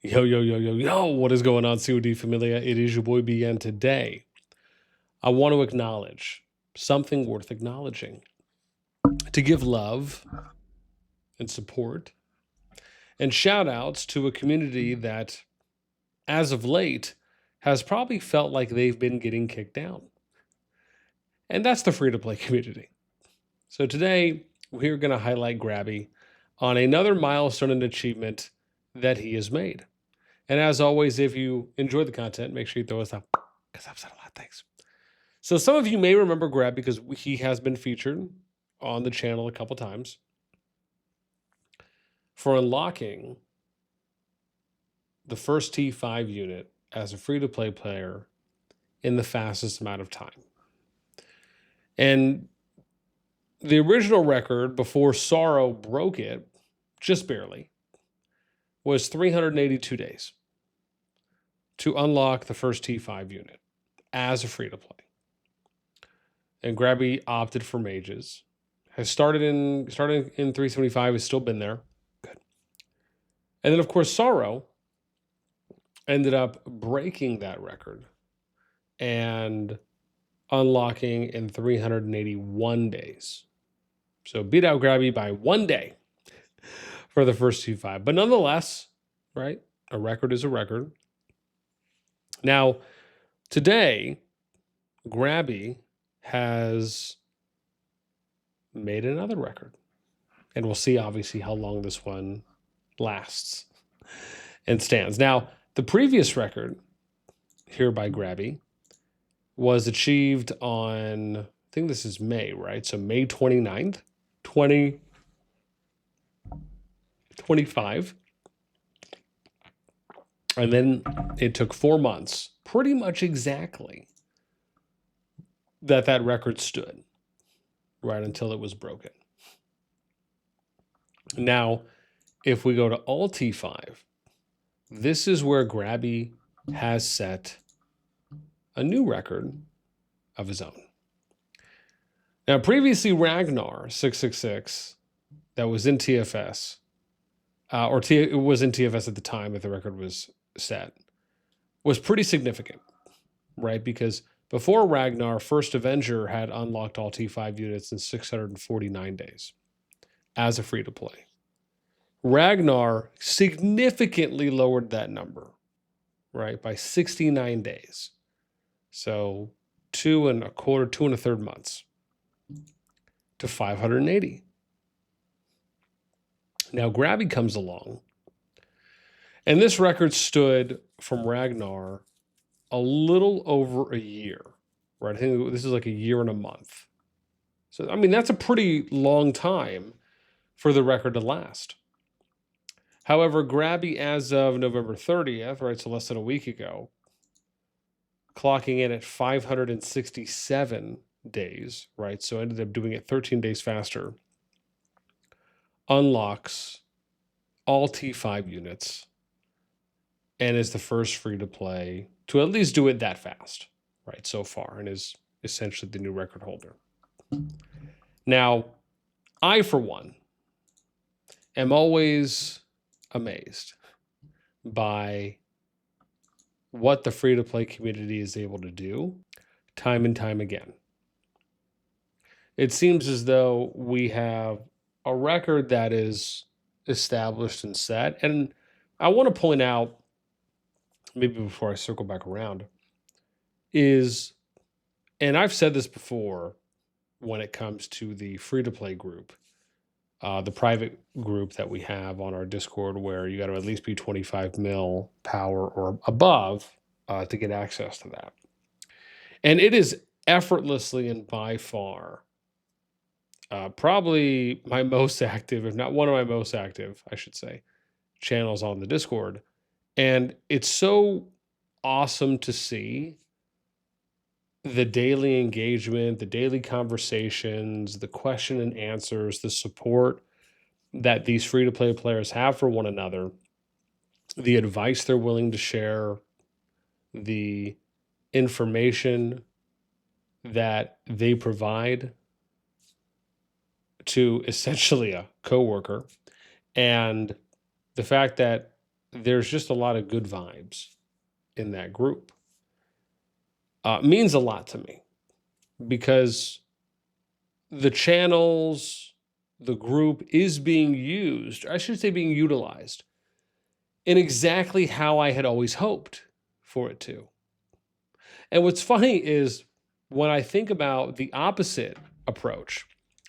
Yo, yo, yo, yo, yo, what is going on, CoD Familia? It is your boy B, and today I want to acknowledge something worth acknowledging. To give love and support and shout outs to a community that, as of late, has probably felt like they've been getting kicked down. And that's the free to play community. So today, we're going to highlight GrAbby on another milestone and achievement that he has made. And as always, if you enjoy the content, make sure you throw us up because I've said a lot of things. So some of you may remember GrAbby because he has been featured on the channel a couple times for unlocking the first T5 unit as a free-to-play player in the fastest amount of time. And the original record before Sorrow broke it, just barely, was 382 days to unlock the first T5 unit as a free-to-play. And GrAbby opted for mages. Has started in 375, has still been there. Good. And then, of course, Sorrow ended up breaking that record and unlocking in 381 days. So beat out GrAbby by 1 day for the first T5. But nonetheless, right, a record is a record. Now, today, GrAbby has made another record. And we'll see, obviously, how long this one lasts and stands. Now, the previous record here by GrAbby was achieved on, I think this is May, right? So May 29th, 2025. And then it took 4 months, pretty much exactly, that record stood, right until it was broken. Now, if we go to all T5, this is where GrAbby has set a new record of his own. Now, previously Ragnar 666, that was in TFS, it was in TFS at the time that the record was set, was pretty significant, right? Because before Ragnar, First Avenger had unlocked all T5 units in 649 days as a free-to-play. Ragnar significantly lowered that number, right, by 69 days. So 2 1/4 months to 580. Now GrAbby comes along, and this record stood from Ragnar a little over a year, right? I think this is like a year and a month. So, I mean, that's a pretty long time for the record to last. However, GrAbby, as of November 30th, right, so less than a week ago, clocking in at 567 days, right? So ended up doing it 13 days faster, unlocks all T5 units, and is the first free-to-play to at least do it that fast, right, so far, and is essentially the new record holder. Now, I, for one, am always amazed by what the free-to-play community is able to do time and time again. It seems as though we have a record that is established and set, and I want to point out, maybe before I circle back around, is, and I've said this before when it comes to the free-to-play group, the private group that we have on our Discord, where you got to at least be 25 mil power or above to get access to that. And it is effortlessly and by far probably my most active, if not one of my most active, I should say, channels on the Discord. And it's so awesome to see the daily engagement, the daily conversations, the question and answers, the support that these free-to-play players have for one another, the advice they're willing to share, the information that they provide to essentially a coworker, and the fact that there's just a lot of good vibes in that group. Means a lot to me because the channels, the group is being used, I should say being utilized, in exactly how I had always hoped for it to. And what's funny is when I think about the opposite approach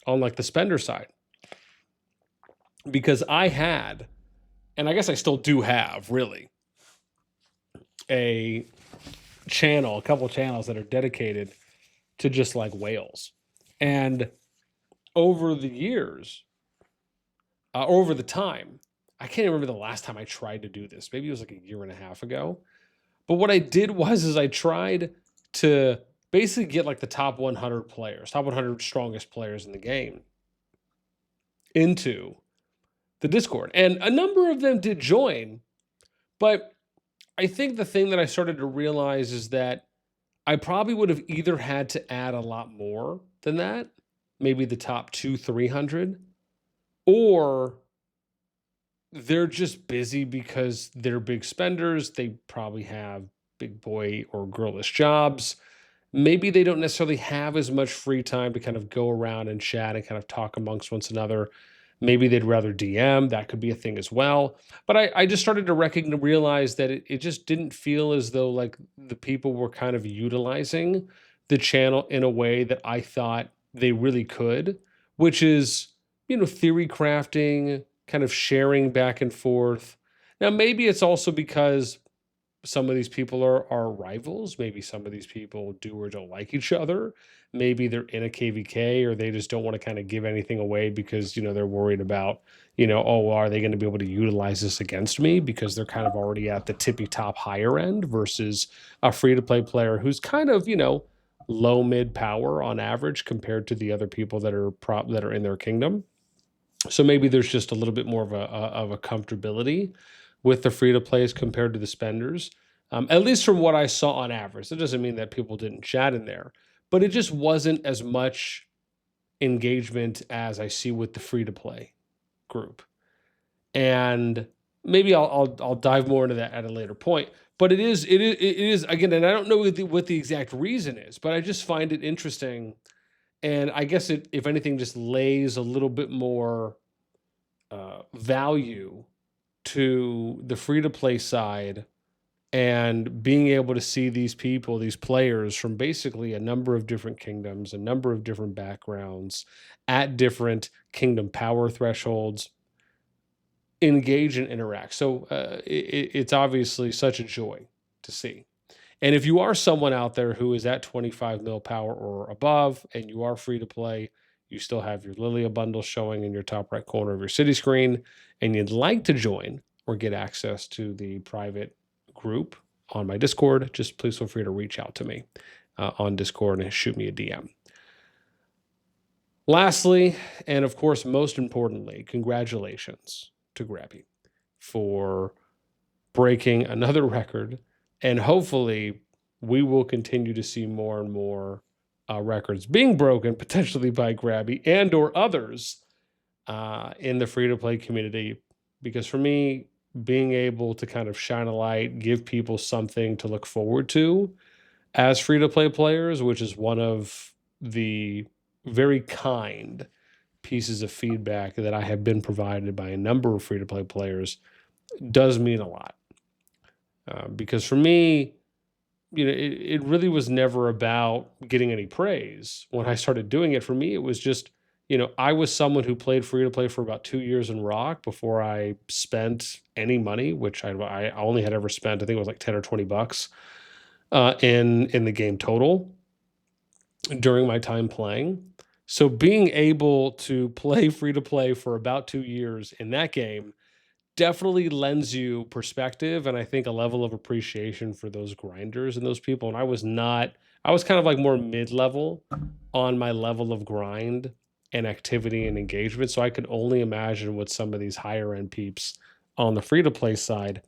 on like the spender side, because I had, and I guess I still do have really, a couple channels that are dedicated to just like whales. And over the years, over the time, I can't remember the last time I tried to do this. Maybe it was like a year and a half ago. But what I did is I tried to basically get like the top 100 players, top 100 strongest players in the game into the Discord. And a number of them did join. But I think the thing that I started to realize is that I probably would have either had to add a lot more than that, maybe the top 300, or they're just busy because they're big spenders. They probably have big boy or girlish jobs. Maybe they don't necessarily have as much free time to kind of go around and chat and kind of talk amongst one another. Maybe they'd rather DM. That could be a thing as well. But I just started to realize that it just didn't feel as though like the people were kind of utilizing the channel in a way that I thought they really could, which is, theory crafting, kind of sharing back and forth. Now, maybe it's also because some of these people are rivals. Maybe some of these people do or don't like each other. Maybe they're in a KVK or they just don't want to kind of give anything away because, they're worried about, oh, are they going to be able to utilize this against me because they're kind of already at the tippy top higher end versus a free-to-play player who's kind of, low mid power on average compared to the other people that are in their kingdom. So maybe there's just a little bit more of a comfortability with the free-to-plays compared to the spenders, at least from what I saw on average. That doesn't mean that people didn't chat in there, but it just wasn't as much engagement as I see with the free-to-play group. And maybe I'll dive more into that at a later point. But it is again, and I don't know what the exact reason is, but I just find it interesting. And I guess it, if anything, just lays a little bit more value to the free-to-play side and being able to see these people, these players from basically a number of different kingdoms, a number of different backgrounds, at different kingdom power thresholds, engage and interact. So it's obviously such a joy to see. And if you are someone out there who is at 25 mil power or above and you are free to play, you still have your Lilia bundle showing in your top right corner of your city screen, and you'd like to join or get access to the private group on my Discord, just please feel free to reach out to me on Discord and shoot me a DM. Lastly, and of course, most importantly, congratulations to GrAbby for breaking another record. And hopefully we will continue to see more and more records being broken, potentially by GrAbby and or others in the free-to-play community. Because for me, being able to kind of shine a light, give people something to look forward to as free-to-play players, which is one of the very kind pieces of feedback that I have been provided by a number of free-to-play players, does mean a lot. Because for me, it really was never about getting any praise. When I started doing it, for me, it was just, I was someone who played free to play for about 2 years in Rock before I spent any money, which I only had ever spent, I think it was like 10 or 20 bucks in the game total during my time playing. So being able to play free to play for about 2 years in that game definitely lends you perspective and I think a level of appreciation for those grinders and those people. And I was kind of like more mid-level on my level of grind and activity and engagement. So I could only imagine what some of these higher end peeps on the free-to-play side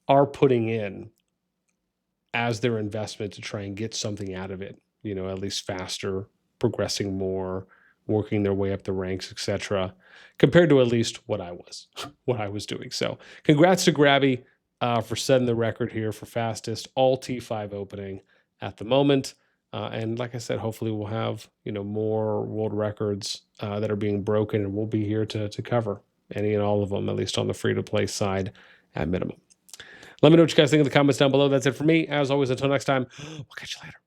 are putting in as their investment to try and get something out of it, at least faster, progressing more, working their way up the ranks, etc., compared to at least what I was doing. So congrats to GrAbby. for setting the record here for fastest all T5 opening at the moment. And like I said, hopefully we'll have, more world records that are being broken, and we'll be here to cover any and all of them, at least on the free-to-play side at minimum. Let me know what you guys think in the comments down below. That's it for me. As always, until next time, we'll catch you later.